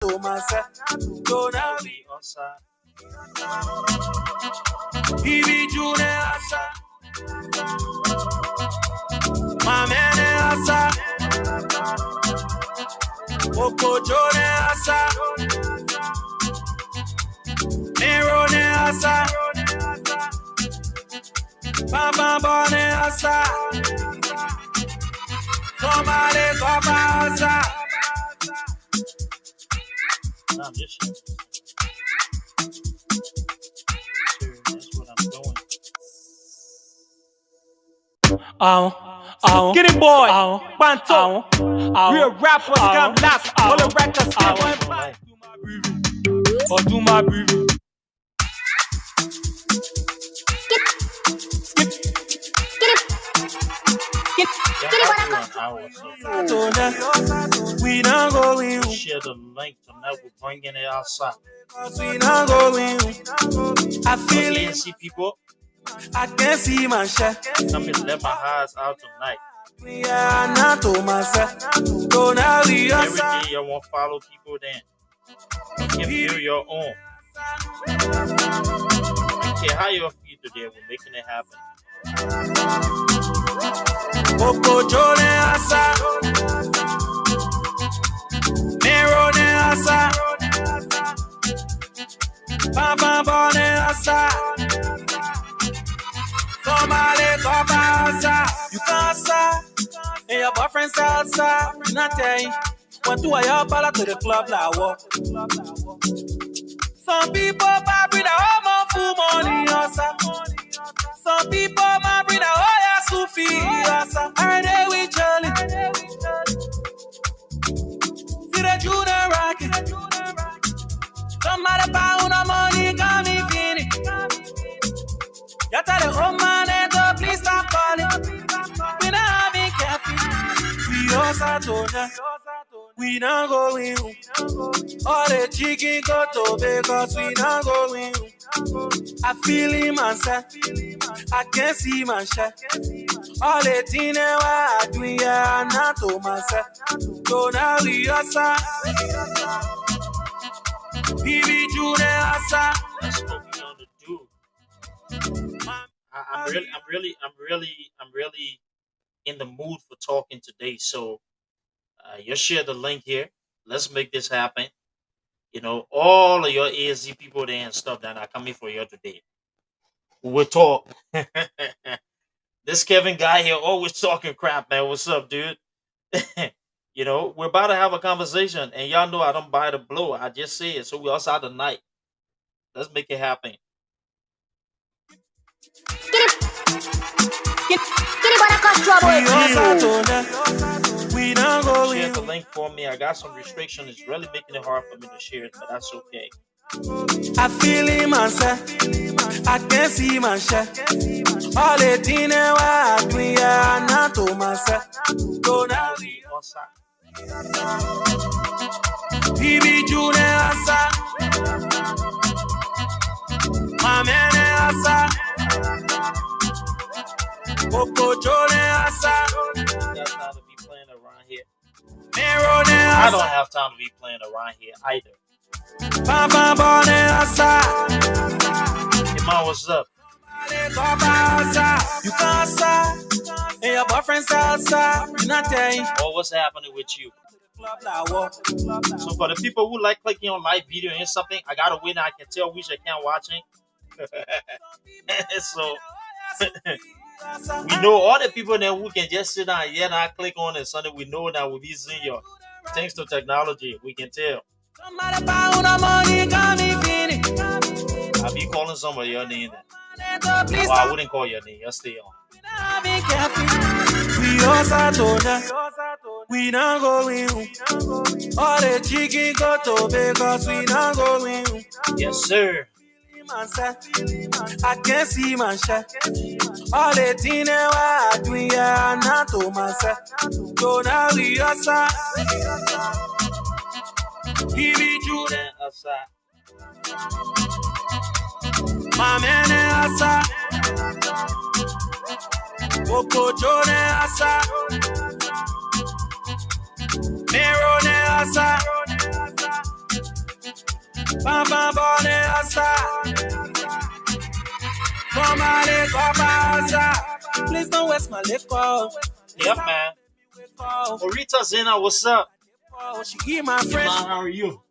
to myself, don't have me outside. Bibi June outside, my man outside, Oko Jone outside, Merone outside, Bamba Bone outside, Somebody come outside. Nah, this shit. That's what I'm doing. Get it, boy. Banto. Real rappers come last. All the records or do my breathing. We not going. Share the link tonight. We're bringing it outside. We not going. I feel Okay, it. see people. I can't see my shit. Come and let my eyes out tonight. We are not to myself. Don't have the Every day you won't follow people, then you can build your own. I care how you feel today. We're making it happen. Oko Jone asa, Merone asa, Bamba Bone asa, Somali Kopa asa. You can't asa, and your boyfriend's outside. You not telling. Went to a your bala to the club like what? Some people might bring a home full money asa. Some people might bring a whole Sufi asa. Are they with Charlie? See the Junior rocket. Somebody pound of money, come me finish. You tell the old man to please stop calling. We not having caffeine. We also told them we not going. All the chicken go to because we not going. I feel it myself. I can't see my shit. All the things I do, yeah, not to myself. Don't have the outside. Bibi June outside. That's what we're gonna do. I'm really in the mood for talking today. So you share the link here. Let's make this happen. You know, all of your ASZ people there and stuff that are coming for you today. We'll talk. This Kevin guy here always talking crap, man. What's up, dude? You know, we're about to have a conversation, and y'all know I don't buy the blow. I just say it. So we're outside tonight. Let's make it happen. We not going. Share the link for me. I got some restrictions. It's really making it hard for me to share it, but that's okay. I feel it myself. I can't see my shit. All the things I do, yeah, not to myself. Don't have the outside. Bibi June outside. My man outside. Oko Jone outside. Got time to be playing around here. Merone I don't outside. have time to be playing around here either. Bamba Bone outside. Hey, man, what's up? You can't outside. And your boyfriend's outside. You not telling. Oh, what's happening with you? So for the people who like clicking on live video and something, I got a way now I can tell which account watching. So we know all the people there who can just sit down and not click on it. Sunday we know that we'll be seeing you. Thanks to technology, we can tell. I'll be calling somebody your name. Well, I wouldn't call your name. You'll stay on. We also told them we not going. All the chicken go to because we not going. Yes, sir. I can't see my shit. All the things I do, yeah, not to myself. Don't have the outside. Bibi June Outside. my man outside. Oko Jone outside. Merone outside. Bam bam bone asa. From my leg asa. Please don't waste my liquor. Yep, man. Orita Zena, what's up? She give my Hey, friend. man, how are you?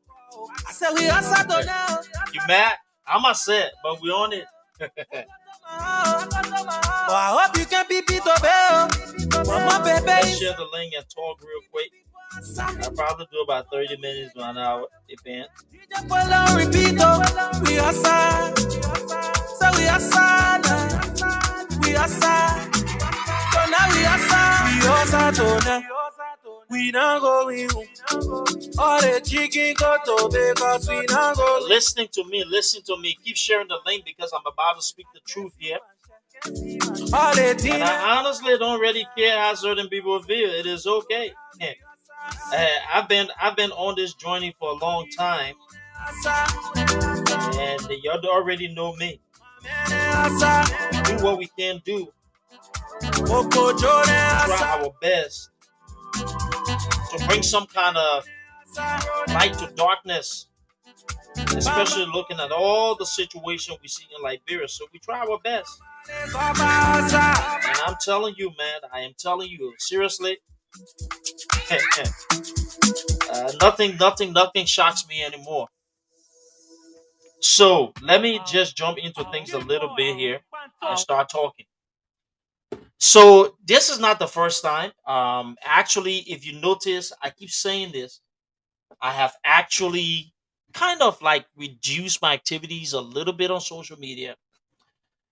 I said we asa to now. You mad? I'm upset, but we on it. Oh, I hope you can be beat obey. Mama baby. Let's share the link and talk real quick. I'll probably do about 30 minutes to an hour, depends. Repeat, we asa. So we asa. We asa. So now we asa. We asa to now. We not going home. All the chicken got to because we not go. Listening to me, listen to me. Keep sharing the link because I'm about to speak the truth here. All the And I honestly don't really care how certain people feel. It is okay. I've been on this journey for a long time, and y'all already know me. Do what we can do. Try our best to bring some kind of light to darkness, especially looking at all the situation we see in Liberia. So we try our best. And I'm telling you, man, I am telling you, seriously, nothing shocks me anymore. So let me just jump into things a little bit here and start talking. So this is not the first time. Actually, if you notice, I keep saying this. I have actually kind of like reduced my activities a little bit on social media,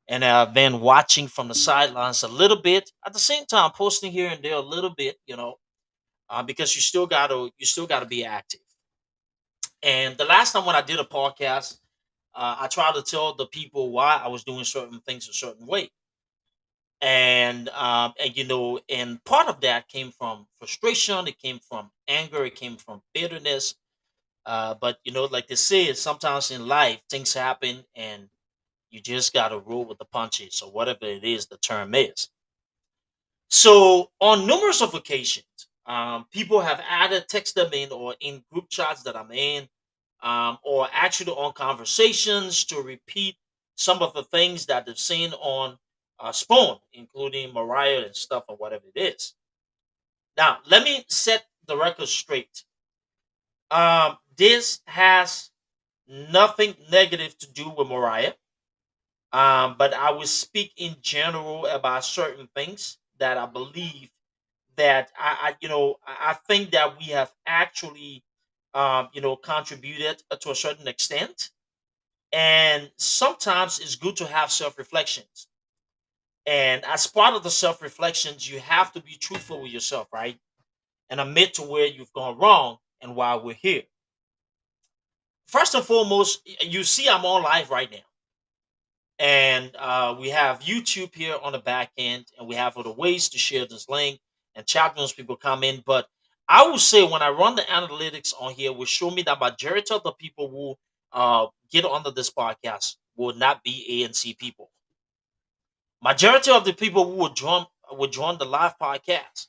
and I've been watching from the sidelines a little bit. At the same time, posting here and there a little bit, because you still gotta be active. And the last time when I did a podcast, I tried to tell the people why I was doing certain things a certain way, and part of that came from frustration. It came from anger. It came from bitterness. But like they say, sometimes in life things happen, and you just gotta roll with the punches, or whatever it is the term is. So on numerous of occasions, people have either texted me in or in group chats that I'm in, or actually on conversations to repeat some of the things that they've seen on Spawn, including Mariah and stuff or whatever it is. Now, let me set the record straight. This has nothing negative to do with Mariah, but I will speak in general about certain things that I believe that I think that we have actually contributed to a certain extent, and sometimes it's good to have self-reflections, and as part of the self-reflections you have to be truthful with yourself, right, and admit to where you've gone wrong and why we're here. First and foremost, you see I'm on live right now, and we have YouTube here on the back end, and we have other ways to share this link and chat rooms people come in. But I will say when I run the analytics on here, will show me that majority of the people who get onto this podcast will not be ANC people. Majority of the people who would join the live podcast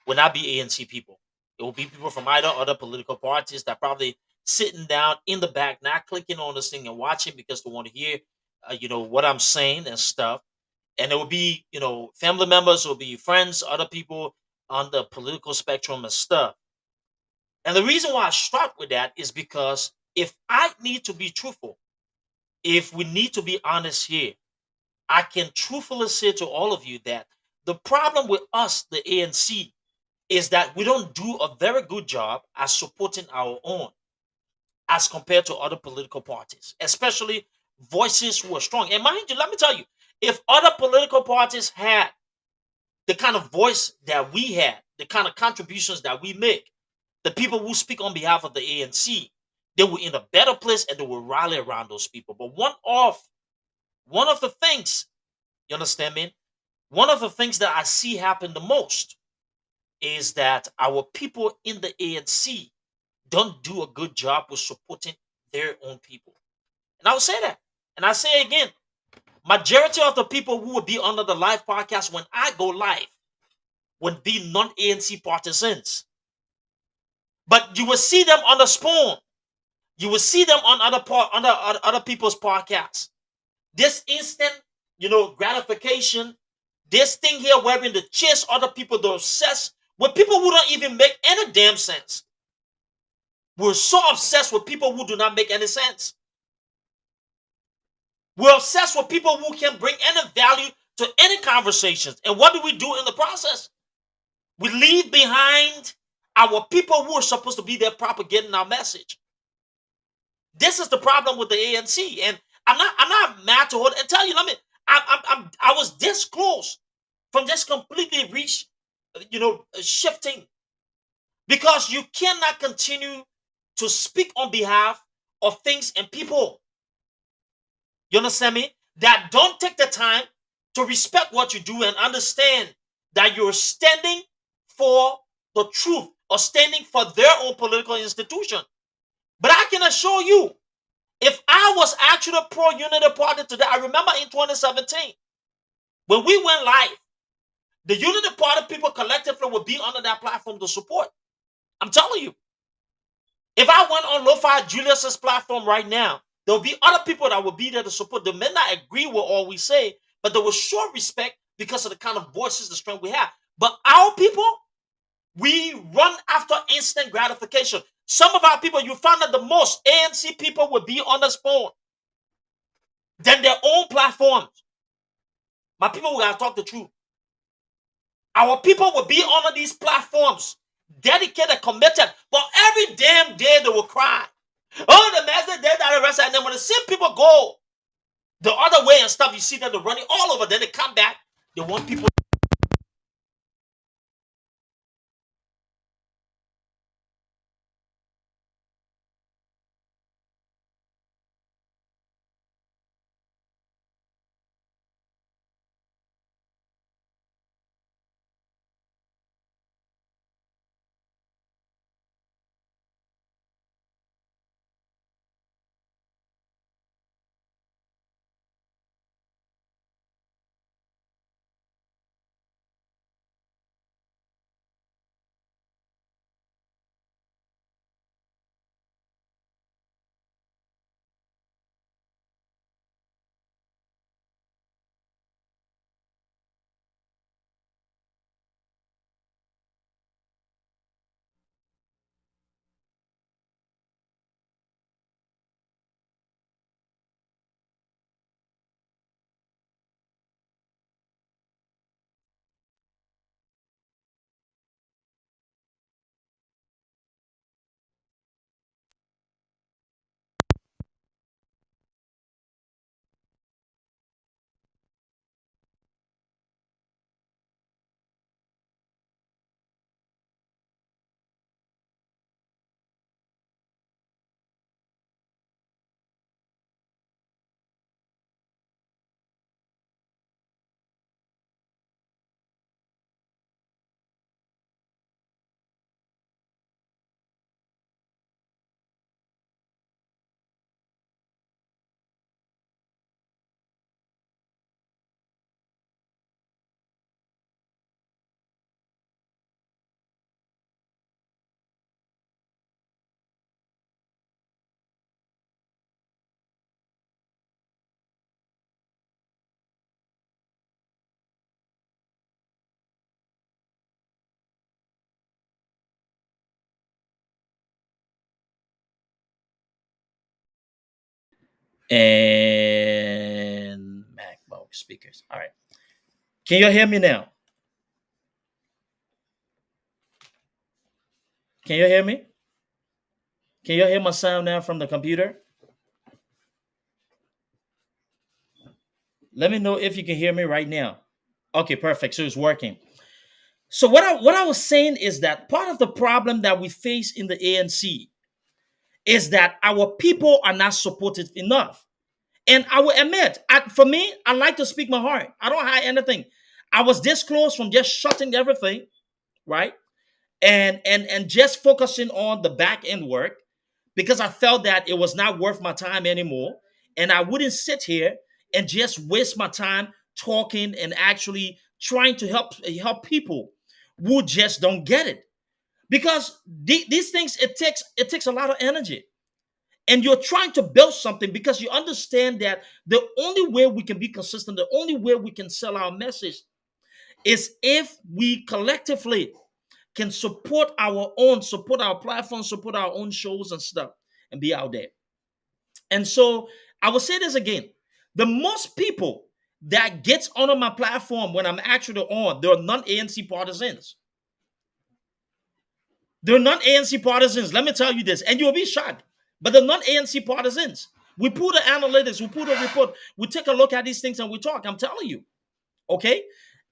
will not be ANC people. It will be people from either other political parties that probably sitting down in the back, not clicking on this thing and watching because they want to hear, what I'm saying and stuff. And it will be, family members, it will be friends, other people on the political spectrum and stuff. And the reason why I start with that is because if I need to be truthful, if we need to be honest here, I can truthfully say to all of you that the problem with us, the ANC, is that we don't do a very good job at supporting our own as compared to other political parties, especially voices who are strong. And mind you, let me tell you, if other political parties had the kind of voice that we had, the kind of contributions that we make, the people who speak on behalf of the ANC, they were in a better place and they will rally around those people. But one of the things, you understand me? One of the things that I see happen the most is that our people in the ANC don't do a good job with supporting their own people. And I will say that. And I say again, majority of the people who will be under the live podcast when I go live would be non-ANC partisans. But you will see them on the spawn. You will see them on other people's podcasts. This instant, gratification, this thing here wherein they chase other people, they're obsessed with people who don't even make any damn sense. We're so obsessed with people who do not make any sense. We're obsessed with people who can bring any value to any conversations. And what do we do in the process? We leave behind our people who are supposed to be there propagating our message. This is the problem with the ANC. And I'm not mad to hold and tell you, I was this close from just completely shifting, because you cannot continue to speak on behalf of things and people. You understand me? That don't take the time to respect what you do and understand that you're standing for the truth or standing for their own political institution. But I can assure you, if I was actually pro-unity party today, I remember in 2017, when we went live, the unity party people collectively would be under that platform to support. I'm telling you. If I went on Lo-Fi Julius's platform right now, there will be other people that will be there to support. They may not agree with all we say, but they will show respect because of the kind of voices, the strength we have. But our people, we run after instant gratification. Some of our people, you find that the most ANC people will be on this phone than their own platforms. My people, we gotta talk the truth. Our people will be on these platforms, dedicated, committed, but every damn day they will cry. Oh, the master did that arrest, and then when the same people go the other way and stuff, you see that they're running all over. Then they come back. They want people. And MacBook speakers. All right. Can you hear me now? Can you hear me? Can you hear my sound now from the computer? Let me know if you can hear me right now. Okay, perfect. So it's working. So what I was saying is that part of the problem that we face in the ANC is that our people are not supported enough. And I will admit, for me, I like to speak my heart. I don't hide anything. I was this close from just shutting everything, right? And just focusing on the back end work, because I felt that it was not worth my time anymore. And I wouldn't sit here and just waste my time talking and actually trying to help people who just don't get it. Because these things, it takes a lot of energy. and you're trying to build something because you understand that the only way we can be consistent, the only way we can sell our message is if we collectively can support our platform, support our own shows and stuff, and be out there. And so I will say this again. The most people that gets on my platform when I'm actually on, they're non-ANC partisans. They're non-ANC partisans. Let me tell you this, and you'll be shocked. But they're non-ANC partisans. We put the analytics, we put a report, we take a look at these things and we talk. I'm telling you. Okay?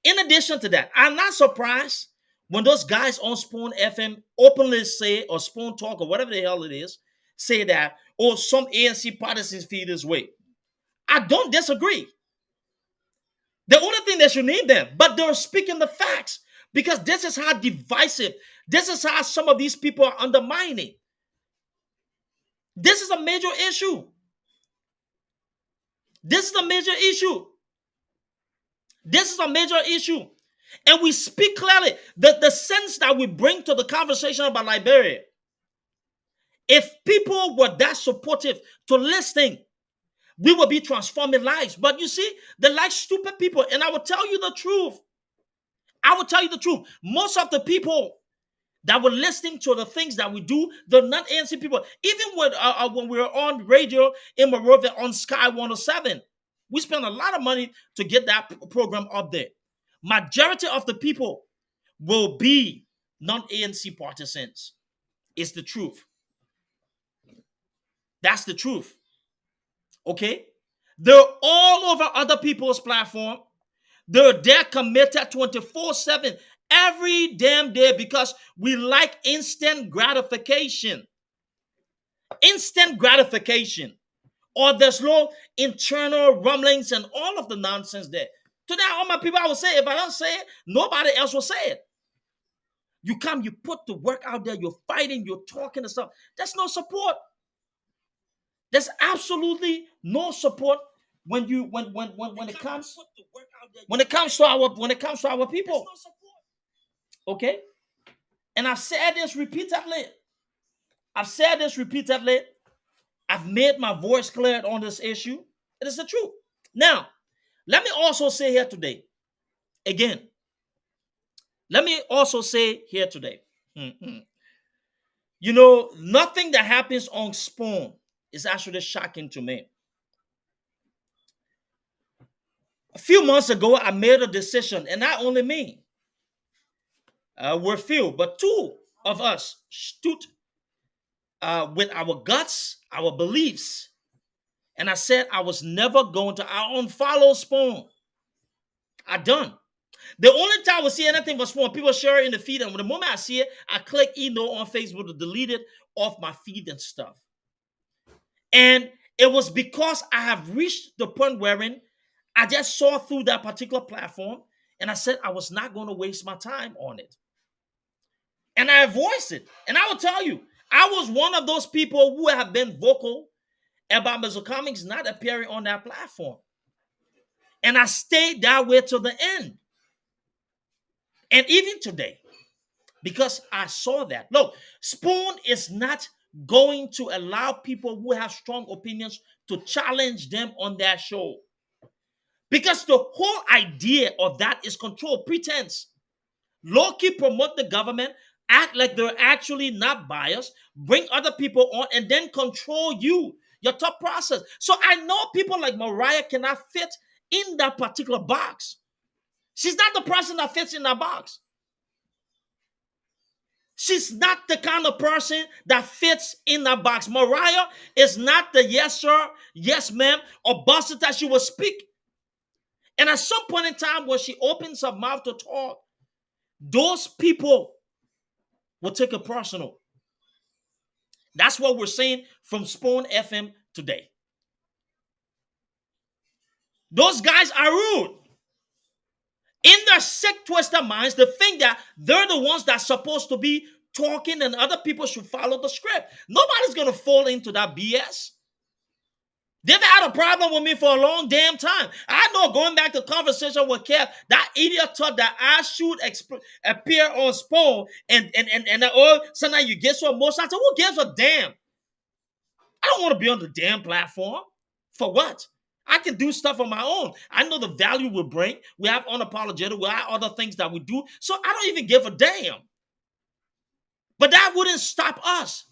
In addition to that, I'm not surprised when those guys on Spoon FM openly say, or Spoon Talk, or whatever the hell it is, say that, oh, some ANC partisans feel this way. I don't disagree. The only thing they should name them, but they're speaking the facts because this is how divisive, this is how some of these people are undermining. This is a major issue. This is a major issue. This is a major issue. And we speak clearly. The sense that we bring to the conversation about Liberia, if people were that supportive to listening, we will be transforming lives. But you see, they're like stupid people. And I will tell you the truth. I will tell you the truth. Most of the people that were listening to the things that we do, they're not ANC people. Even when we were on radio in Monrovia on Sky 107, we spent a lot of money to get that program up there. Majority of the people will be non-ANC partisans. It's the truth. That's the truth. Okay? They're all over other people's platform. They're committed 24/7 every damn day because we like instant gratification. Instant gratification. Or there's no internal rumblings and all of the nonsense there. Today, all my people, I will say, if I don't say it, nobody else will say it. You come, you put the work out there, you're fighting, you're talking and stuff. There's no support. There's absolutely no support when it comes to our people. Okay? And I've said this repeatedly. I've made my voice clear on this issue. It is the truth. Now, let me also say here today, again, you know, nothing that happens on Spoon is actually shocking to me. A few months ago, I made a decision, and not only me, we're few, but two of us stood with our guts, our beliefs, and I said I was never going to unfollow Spoon. I done. The only time we see anything from Spoon, people share it in the feed, and the moment I see it, I click on Facebook to delete it off my feed and stuff. And it was because I have reached the point wherein I just saw through that particular platform, and I said I was not going to waste my time on it. And I voiced it. And I will tell you, I was one of those people who have been vocal about Mr. Comics not appearing on that platform. And I stayed that way to the end. And even today, because I saw that. Look, Spoon is not going to allow people who have strong opinions to challenge them on their show. Because the whole idea of that is control, pretense. Low-key promote the government, act like they're actually not biased, bring other people on, and then control you, your thought process. So I know people like Mariah cannot fit in that particular box. She's not the person that fits in that box. She's not the kind of person that fits in that box. Mariah is not the yes sir, yes ma'am, or busted that she will speak. And at some point in time, when she opens her mouth to talk, those people will take it personal. That's what we're seeing from Spoon FM today. Those guys are rude. In their sick, twisted minds, they think that they're the ones that's supposed to be talking and other people should follow the script. Nobody's going to fall into that BS. They've had a problem with me for a long damn time. I know, going back to conversation with Kev, that idiot thought that I should appear on Spoon and oh, sometimes you get so emotional. I said, who gives a damn? I don't want to be on the damn platform. For what? I can do stuff on my own. I know the value we bring. We have unapologetic. We have other things that we do. So I don't even give a damn. But that wouldn't stop us.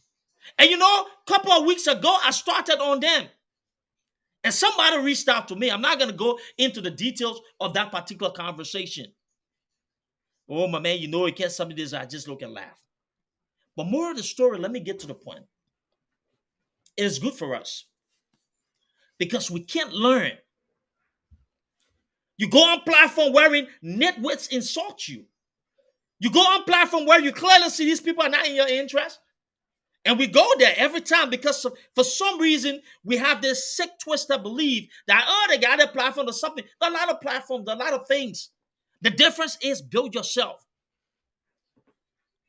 And you know, a couple of weeks ago, I started on them. And somebody reached out to me. I'm not going to go into the details of that particular conversation. Oh, my man, you know, you can't tell me this. I just look and laugh. But more of the story, let me get to the point. It is good for us because we can't learn. You go on platform wearing nitwits insult you. You go on platform where you clearly see these people are not in your interest. And we go there every time because for some reason we have this sick twisted belief that, oh, they got a platform or something. There are a lot of platforms, there are a lot of things. The difference is build yourself.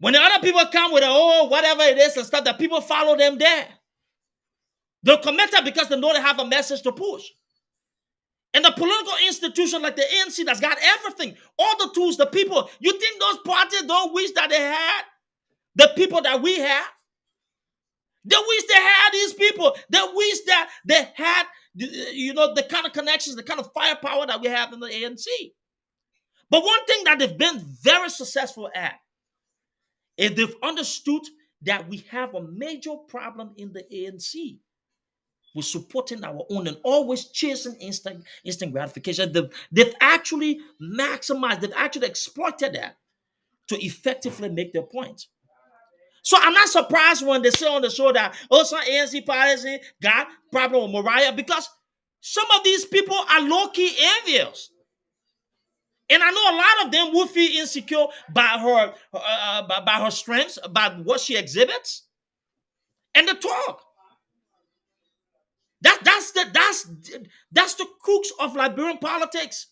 When the other people come with, oh, whatever it is and stuff, that people follow them there. They're committed because they know they have a message to push. And the political institution like the ANC that's got everything, all the tools, the people, you think those parties don't wish that they had the people that we have? They wish they had these people. They wish that they had, you know, the kind of connections, the kind of firepower that we have in the ANC. But one thing that they've been very successful at is they've understood that we have a major problem in the ANC. We're supporting our own and always chasing instant gratification. They've actually maximized, they've actually exploited that to effectively make their point. So I'm not surprised when they say on the show that, oh, some ANC parties got problem with Mariah, because some of these people are low-key envious. And I know a lot of them will feel insecure by her strengths, by what she exhibits, and the talk. That's the crux of Liberian politics.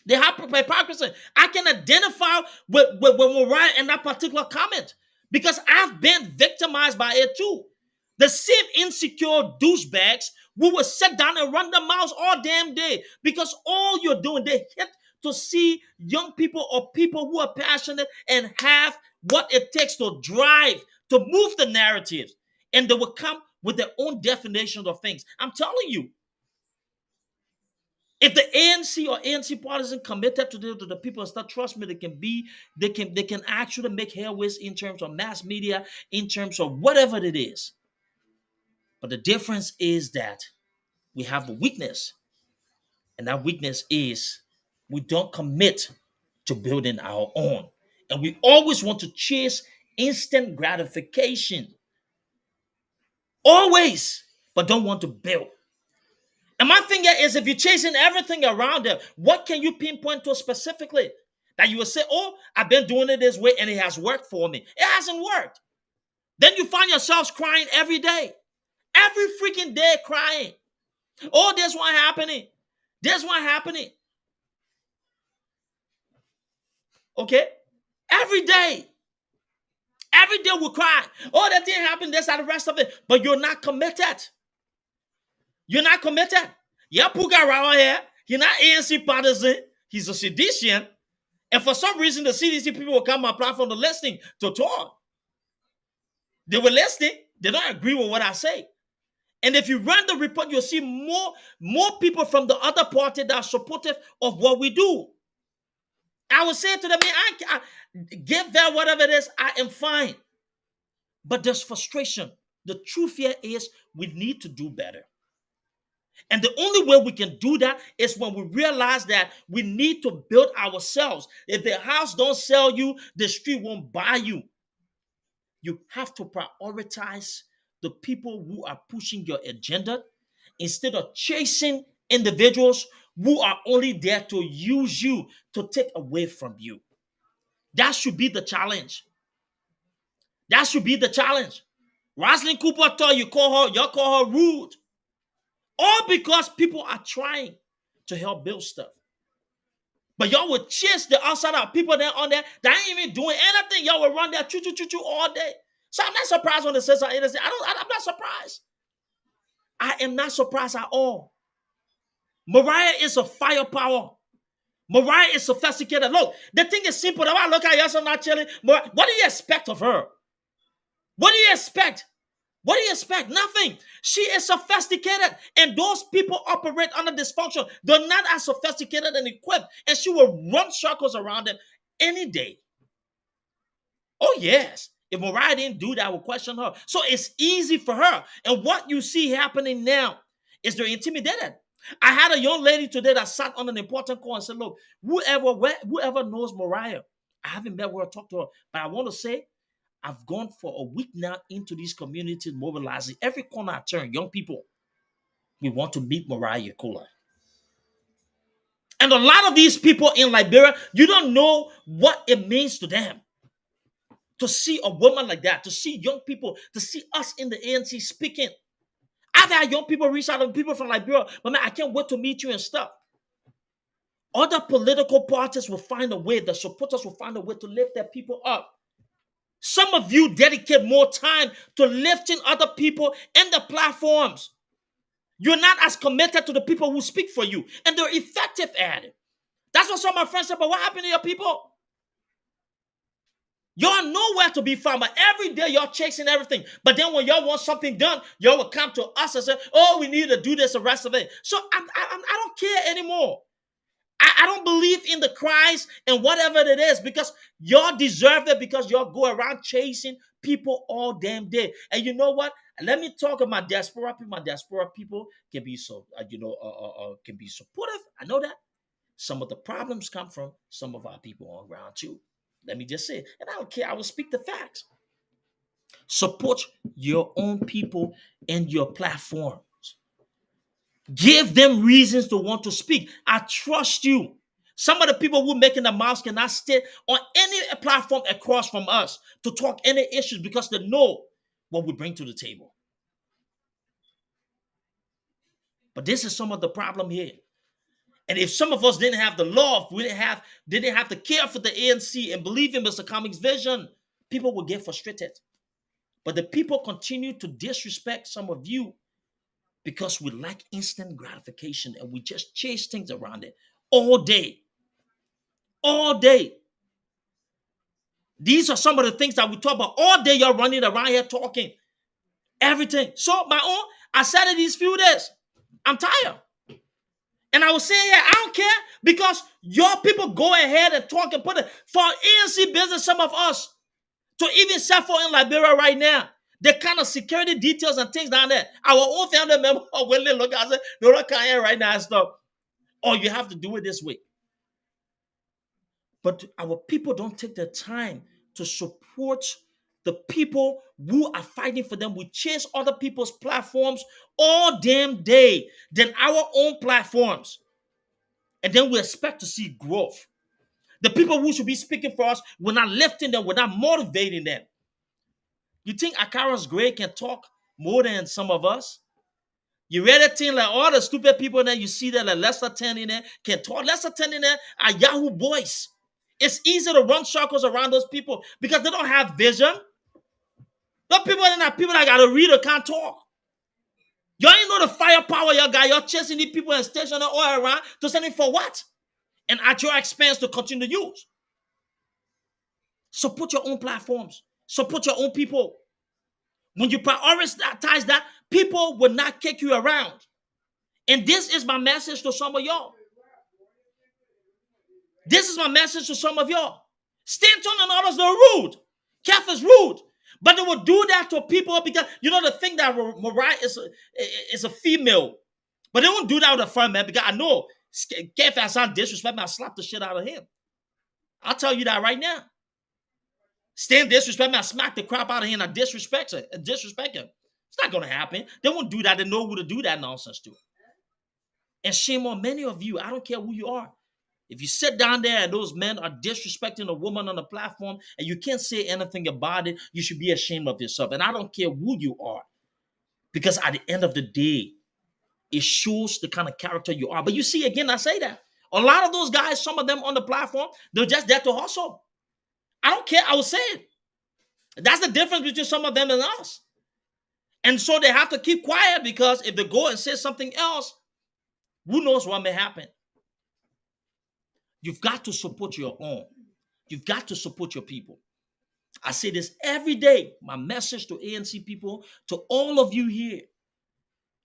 The hypocrisy. I can identify with Mariah in that particular comment because I've been victimized by it too. The same insecure douchebags who will sit down and run their mouths all damn day because all you're doing, they hit to see young people or people who are passionate and have what it takes to drive, to move the narratives. And they will come with their own definitions of things. I'm telling you, if the ANC or ANC partisans committed to the people and stuff, trust me, they can actually make headways in terms of mass media, in terms of whatever it is. But the difference is that we have a weakness, and that weakness is we don't commit to building our own, and we always want to chase instant gratification, always, but don't want to build. And my thing is, if you're chasing everything around them, what can you pinpoint to specifically that you will say, oh, I've been doing it this way and it has worked for me? It hasn't worked. Then you find yourselves crying every day. Every freaking day crying. Oh, there's one happening. There's one happening. Okay? Every day. Every day we cry. Oh, that didn't happen. This and the rest of it. But you're not committed. You're not committed. Yeah, Puka around here. He's not ANC partisan. He's a sedition. And for some reason, the CDC people will come on my platform to listening to talk. They were listening. They don't agree with what I say. And if you run the report, you'll see more people from the other party that are supportive of what we do. I will say to them, I give that whatever it is, I am fine. But there's frustration. The truth here is we need to do better. And the only way we can do that is when we realize that we need to build ourselves. If the house don't sell you, the street won't buy you. You have to prioritize the people who are pushing your agenda instead of chasing individuals who are only there to use you, to take away from you. That should be the challenge. That should be the challenge. Rosalind Cooper thought you call her rude. All because people are trying to help build stuff. But y'all would chase the outside of people there on there that ain't even doing anything. Y'all will run there choo all day. So I'm not surprised when it says something. I'm not surprised. I am not surprised at all. Mariah is a firepower. Mariah is sophisticated. Look, the thing is simple. I look at you, so not chilling. What do you expect of her? What do you expect? What do you expect? Nothing. She is sophisticated, and those people operate under dysfunction. They're not as sophisticated and equipped, and she will run circles around them any day. Oh, yes. If Mariah didn't do that, I would question her. So it's easy for her. And what you see happening now is they're intimidated. I had a young lady today that sat on an important call and said, look, whoever knows Mariah, I haven't met her or talked to her, but I want to say, I've gone for a week now into these communities, mobilizing every corner I turn. Young people, we want to meet Mariah Cola. And a lot of these people in Liberia, you don't know what it means to them to see a woman like that, to see young people, to see us in the ANC speaking. I've had young people reach out to people from Liberia, but man, I can't wait to meet you and stuff. Other political parties will find a way, the supporters will find a way to lift their people up. Some of you dedicate more time to lifting other people in the platforms. You're not as committed to the people who speak for you, and they're effective at it. That's what some of my friends said, but what happened to your people? Y'all nowhere to be found, but every day y'all chasing everything. But then when y'all want something done, y'all will come to us and say, oh, we need to do this the rest of it. So I don't care anymore. I don't believe in the cries and whatever it is because y'all deserve it because y'all go around chasing people all damn day. And you know what? Let me talk about my diaspora people. My diaspora people can be can be supportive. I know that. Some of the problems come from some of our people on ground too. Let me just say it. And I don't care. I will speak the facts. Support your own people and your platforms. Give them reasons to want to speak. I trust you. Some of the people who making the mouse cannot stay on any platform across from us to talk any issues because they know what we bring to the table. But this is some of the problem here. And if some of us didn't have the love, we didn't have to care for the ANC and believe in Mr. Cummings' vision, people would get frustrated. But the people continue to disrespect some of you because we like instant gratification and we just chase things around it all day. All day. These are some of the things that we talk about. All day you're running around here talking. Everything. So my own, I said it these few days. I'm tired. And I was saying, yeah, I don't care because your people go ahead and talk and put it for ANC business, some of us, to even set for in Liberia right now. The kind of security details and things down there. Our own family member when they look at us, they're not here right now and stuff. Oh, you have to do it this way. But our people don't take the time to support the people who are fighting for them. We chase other people's platforms all damn day than our own platforms. And then we expect to see growth. The people who should be speaking for us, we're not lifting them, we're not motivating them. You think Akaras Gray can talk more than some of us? You read a thing like all the stupid people that you see there, like Lester 10 in there, can talk. Lester 10 in there are Yahoo boys. It's easy to run circles around those people because they don't have vision. Those people are not people that got to read or can't talk. Y'all ain't know the firepower y'all got. Y'all chasing these people and stationing all around to send it for what? And at your expense to continue to use. Support your own platforms. Support your own people. When you prioritize that, people will not kick you around. And this is my message to some of y'all. This is my message to some of y'all. Stanton and others, they're rude. Kef is rude. But they will do that to people because, you know, the thing that Mariah is a female. But they won't do that with a friend, man, because I know Kef has some disrespect, man, I'll slap the shit out of him. I'll tell you that right now. Stan disrespect me, I smack the crap out of him and I disrespect him. It's not going to happen. They won't do that. They know who to do that nonsense to. And shame on many of you. I don't care who you are. If you sit down there and those men are disrespecting a woman on the platform and you can't say anything about it, you should be ashamed of yourself. And I don't care who you are. Because at the end of the day, it shows the kind of character you are. But you see, again, I say that. A lot of those guys, some of them on the platform, they're just there to hustle. I don't care. I will say it. That's the difference between some of them and us. And so they have to keep quiet because if they go and say something else, who knows what may happen. You've got to support your own. You've got to support your people. I say this every day. My message to ANC people, to all of you here.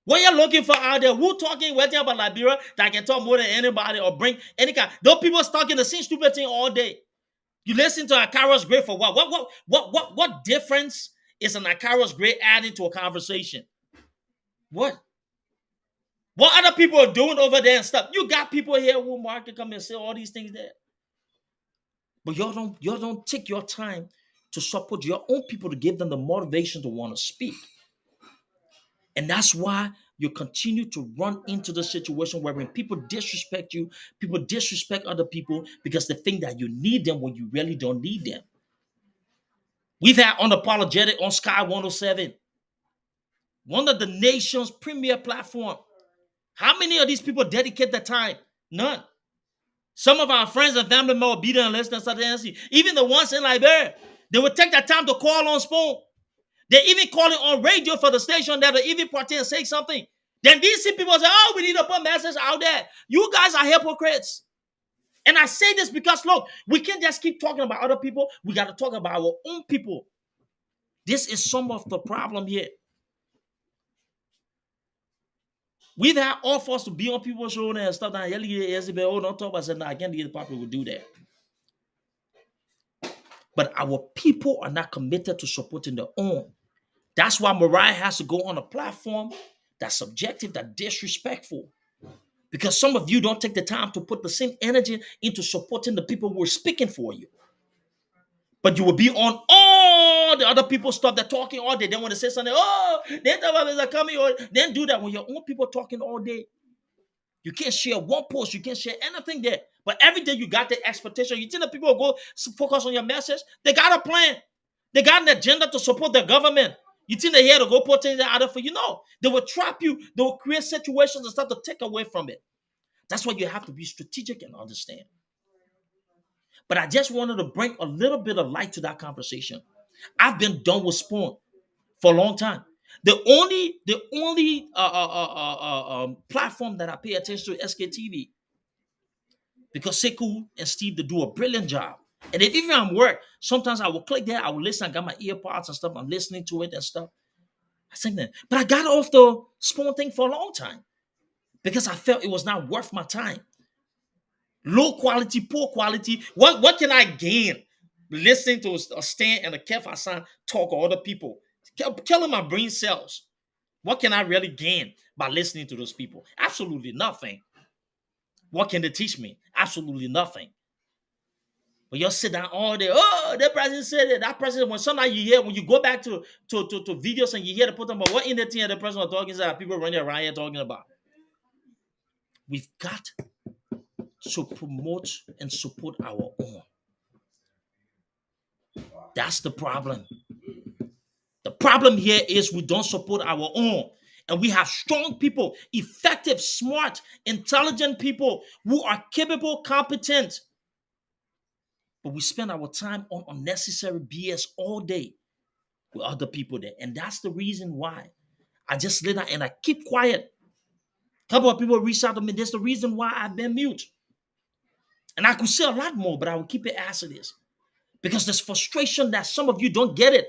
What you're looking for out there, who talking waiting about Liberia that can talk more than anybody or bring any kind. Those people talking the same stupid thing all day. You listen to Akara's Grade for what? What difference is an Akara's Grade adding to a conversation? What? What other people are doing over there and stuff? You got people here who market come and say all these things there. But y'all don't take your time to support your own people to give them the motivation to want to speak. And that's why you continue to run into the situation where when people disrespect you, people disrespect other people because they think that you need them when you really don't need them. We've had Unapologetic on Sky 107, one of the nation's premier platform. How many of these people dedicate their time? None. Some of our friends and family members will be there and listen to the even the ones in Liberia, they would take the time to call on Spoon. They even call it on radio for the station that they even pretend say something. Then these people say, oh, we need to put message out there. You guys are hypocrites. And I say this because, look, we can't just keep talking about other people. We got to talk about our own people. This is some of the problem here. We've had offers to be on people's show and stuff. Now, oh, don't talk about it. No, I can't get the people will do that. But our people are not committed to supporting their own. That's why Mariah has to go on a platform that's subjective, that's disrespectful. Because some of you don't take the time to put the same energy into supporting the people who are speaking for you. But you will be on all the other people's stuff. They're talking all day. They want to say something. Oh, they're coming. Or then do that when your own people talking all day. You can't share one post. You can't share anything there. But every day you got the expectation. You think that people will go focus on your message? They got a plan. They got an agenda to support the government. You think they're here to go put things out there for you? No. They will trap you. They will create situations and stuff to take away from it. That's why you have to be strategic and understand. But I just wanted to bring a little bit of light to that conversation. I've been done with Spoon for a long time. The only platform that I pay attention to is SKTV. Because Sekou and Steve, they do a brilliant job. And if even I'm work, sometimes I will click there, I will listen, I got my earpods and stuff, I'm listening to it and stuff. I think that. But I got off the Spoon thing for a long time because I felt it was not worth my time. Low quality, poor quality. What can I gain listening to a Stan and a Kev Hassan talk or other people? Killing my brain cells. What can I really gain by listening to those people? Absolutely nothing. What can they teach me? Absolutely nothing. But you'll sit down all day. Oh, that president said it. That president, when sometimes you hear, when you go back to videos and you hear the put them about what in the thing the president talking about, people running around here talking about. We've got to promote and support our own. That's the problem. The problem here is we don't support our own. And we have strong people, effective, smart, intelligent people who are capable, competent. But we spend our time on unnecessary BS all day with other people there. And that's the reason why I just lay down and I keep quiet. A couple of people reach out to me. That's the reason why I've been mute. And I could say a lot more, but I will keep it as it is. Because there's frustration that some of you don't get it.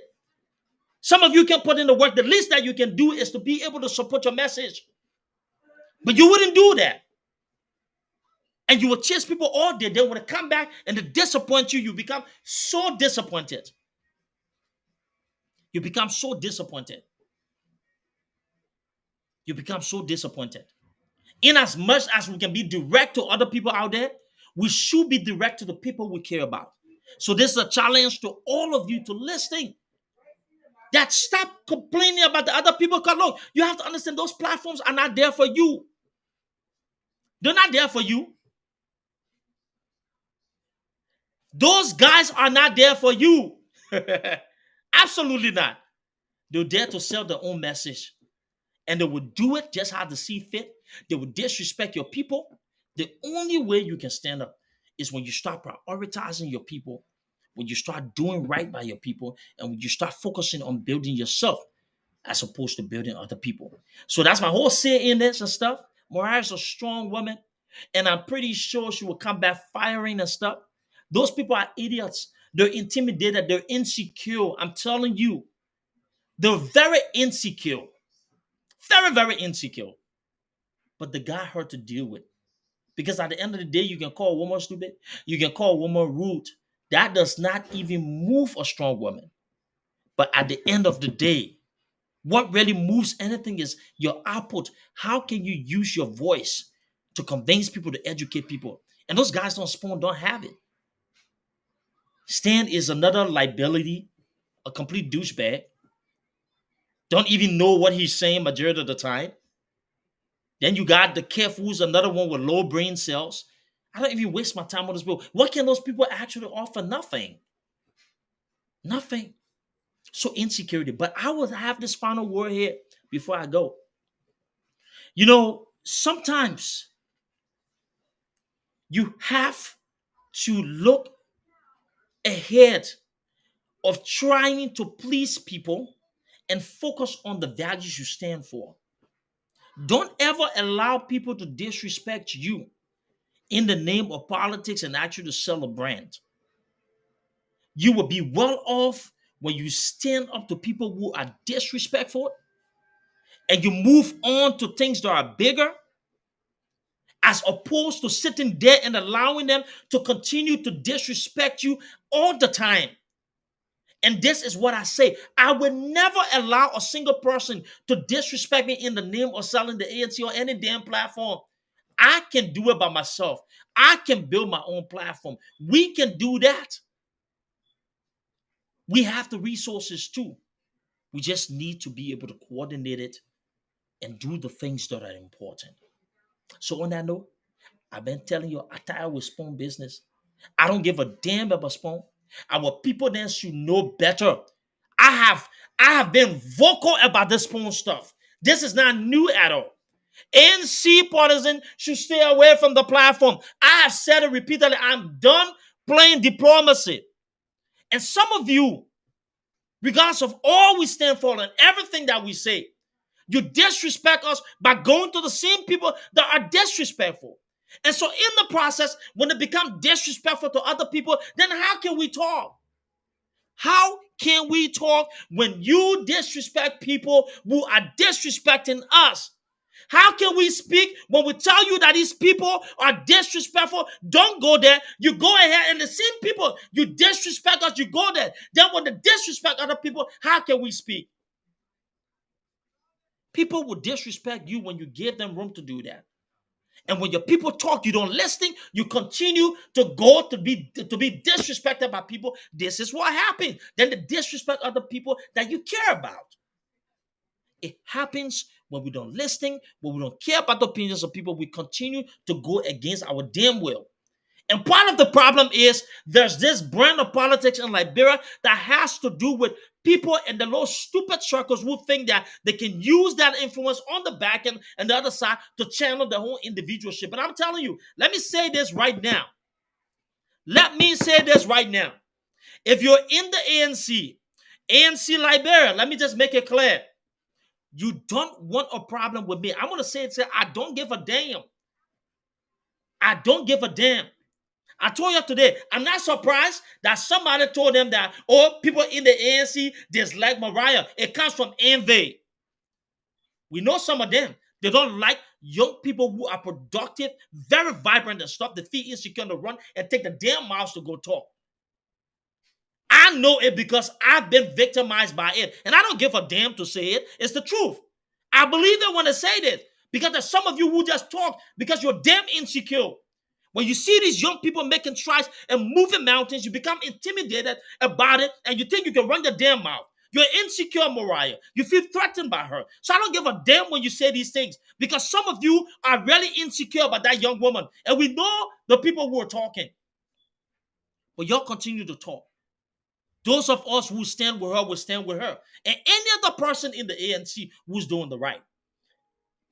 Some of you can put in the work. The least that you can do is to be able to support your message. But you wouldn't do that. And you will chase people all day. Then when they come back and they disappoint you, you become so disappointed. You become so disappointed. You become so disappointed. In as much as we can be direct to other people out there, we should be direct to the people we care about. So this is a challenge to all of you to listen. That stop complaining about the other people. Because look, you have to understand those platforms are not there for you. They're not there for you. Those guys are not there for you. Absolutely not. They're there to sell their own message. And they will do it just how they see fit. They will disrespect your people. The only way you can stand up is when you start prioritizing your people, when you start doing right by your people, and when you start focusing on building yourself as opposed to building other people. So that's my whole say in this and stuff. Mariah's a strong woman, and I'm pretty sure she will come back firing and stuff. Those people are idiots They're intimidated. They're insecure. I'm telling you, they're very insecure. Very, very insecure. But the guy hard to deal with. Because at the end of the day, you can call a woman stupid. You can call a woman rude. That does not even move a strong woman. But at the end of the day, what really moves anything is your output. How can you use your voice to convince people, to educate people? And those guys don't have it. Stan is another liability, a complete douchebag. Don't even know what he's saying majority of the time. Then you got the Kef, who's another one with low brain cells. I don't even waste my time on this people. What can those people actually offer? Nothing. Nothing. So insecurity. But I will have this final word here before I go. You know, sometimes you have to look ahead of trying to please people and focus on the values you stand for. Don't ever allow people to disrespect you in the name of politics and actually to sell a brand. You will be well off when you stand up to people who are disrespectful and you move on to things that are bigger, as opposed to sitting there and allowing them to continue to disrespect you all the time. And this is what I say. I will never allow a single person to disrespect me in the name of selling the ANC or any damn platform. I can do it by myself. I can build my own platform. We can do that. We have the resources too. We just need to be able to coordinate it and do the things that are important. So on that note, I've been telling you, I tired with Spoon business. I don't give a damn about Spoon. Our people then should know better. I have I have been vocal about this Spoon stuff. This is not new at all. NC partisan should stay away from the platform. I have said it repeatedly. I'm done playing diplomacy. And some of you, regardless of all we stand for and everything that we say, you disrespect us by going to the same people that are disrespectful. And so in the process, when they become disrespectful to other people, then how can we talk? How can we talk when you disrespect people who are disrespecting us? How can we speak when we tell you that these people are disrespectful? Don't go there. You go ahead, and the same people you disrespect us, you go there. Then when they disrespect other people, how can we speak? People will disrespect you when you give them room to do that. And when your people talk, you don't listen, you continue to go to be disrespected by people. This is what happens. Then the disrespect other people that you care about. It happens when we don't listen, when we don't care about the opinions of people, we continue to go against our damn will. And part of the problem is there's this brand of politics in Liberia that has to do with people in the little stupid circles who think that they can use that influence on the back end and the other side to channel their whole individualship. And I'm telling you, let me say this right now. Let me say this right now. If you're in the ANC Liberia, let me just make it clear. You don't want a problem with me. I'm going to say it. I don't give a damn. I don't give a damn. I told you today, I'm not surprised that somebody told them that, oh, people in the ANC dislike Mariah. It comes from envy. We know some of them. They don't like young people who are productive, very vibrant, and stop the feet insecure to run and take the damn miles to go talk. I know it because I've been victimized by it. And I don't give a damn to say it. It's the truth. I believe it when I say this because there's some of you who just talk because you're damn insecure. When you see these young people making strides and moving mountains, you become intimidated about it and you think you can run your damn mouth. You're insecure, Mariah. You feel threatened by her. So I don't give a damn when you say these things because some of you are really insecure about that young woman. And we know the people who are talking. But y'all continue to talk. Those of us who stand with her will stand with her. And any other person in the ANC who's doing the right.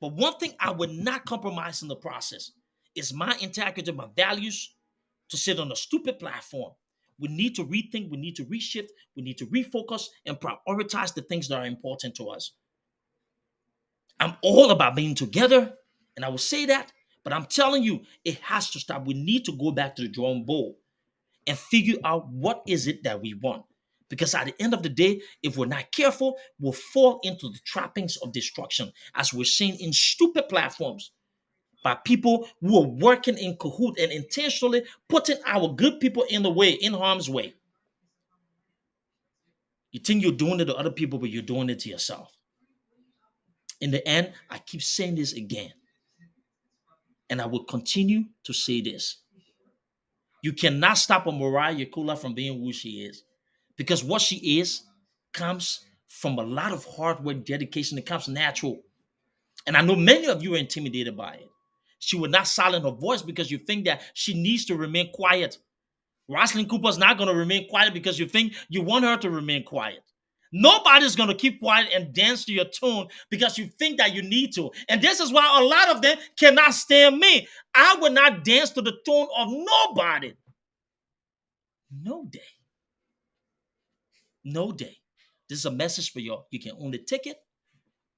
But one thing I would not compromise in the process is my integrity, my values, to sit on a stupid platform. We need to rethink, we need to reshift, we need to refocus and prioritize the things that are important to us. I'm all about being together, and I will say that, but I'm telling you, it has to stop. We need to go back to the drawing board and figure out what is it that we want. Because at the end of the day, if we're not careful, we'll fall into the trappings of destruction, as we're seeing in stupid platforms by people who are working in cahoot and intentionally putting our good people in the way, in harm's way. You think you're doing it to other people, but you're doing it to yourself. In the end, I keep saying this again, and I will continue to say this. You cannot stop a Mariah Yakula from being who she is, because what she is comes from a lot of hard work, dedication. It comes natural. And I know many of you are intimidated by it. She will not silence her voice because you think that she needs to remain quiet. Rosalind Cooper's not going to remain quiet because you think you want her to remain quiet. Nobody's going to keep quiet and dance to your tune because you think that you need to. And this is why a lot of them cannot stand me. I will not dance to the tune of nobody. No day. No day. This is a message for y'all. You can only take it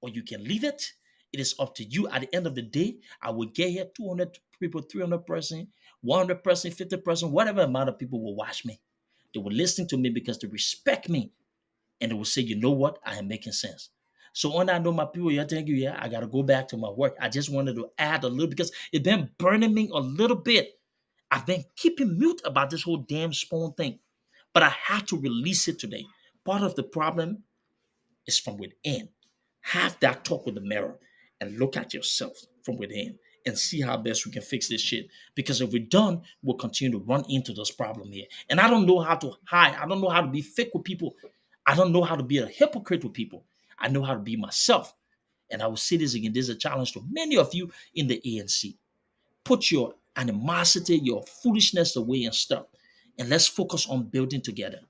or you can leave it. It is up to you. At the end of the day, I will get here 200 people, 300%, 100%, 50%, whatever amount of people will watch me. They will listen to me because they respect me. And they will say, you know what? I am making sense. So on that note, my people, yeah, thank you. Yeah, I got to go back to my work. I just wanted to add a little because it's been burning me a little bit. I've been keeping mute about this whole damn spawn thing, but I had to release it today. Part of the problem is from within. Have that talk with the mirror and look at yourself from within and see how best we can fix this shit. Because if we're done, we'll continue to run into this problem here. And I don't know how to hide. I don't know how to be fake with people. I don't know how to be a hypocrite with people. I know how to be myself. And I will say this again. This is a challenge to many of you in the ANC. Put your animosity, your foolishness away and stuff. And let's focus on building together.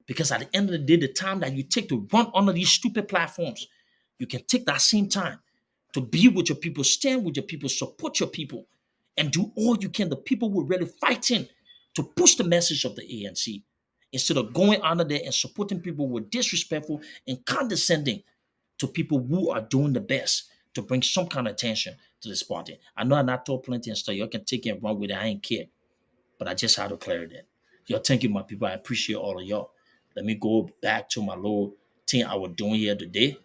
Because at the end of the day, the time that you take to run under these stupid platforms, you can take that same time to be with your people, stand with your people, support your people, and do all you can. The people who are really fighting to push the message of the ANC instead of going under there and supporting people who are disrespectful and condescending to people who are doing the best to bring some kind of attention to this party. I know I not told plenty and stuff. Y'all can take it and run with it. I ain't care. But I just had to clear that. Y'all, thank you, my people. I appreciate all of y'all. Let me go back to my little thing I was doing here today.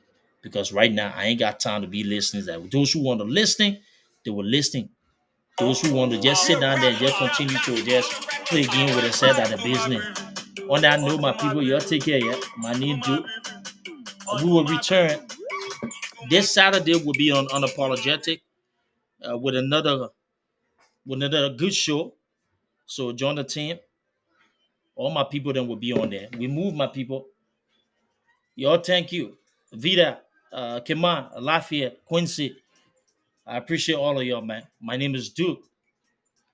Because right now I ain't got time to be listening. That those who want to listen, they were listening. Those who want to just sit down there and just continue to just play a game with themselves out of business. On that note, my people, y'all take care. Yeah, my need to. We will return. This Saturday will be on Unapologetic with another good show. So join the team. All my people then will be on there. We move, my people. Y'all, thank you. Vida, Keman, Lafayette, Quincy. I appreciate all of y'all, man. My name is Duke,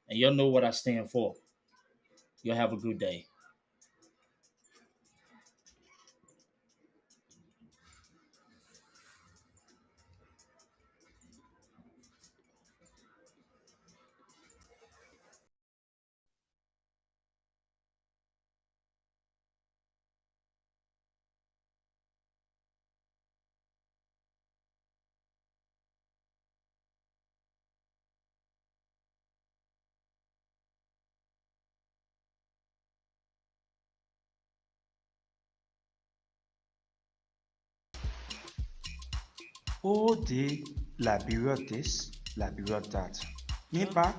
and y'all know what I stand for. Y'all have a good day. Ode labiryotes labiryotat. Nipa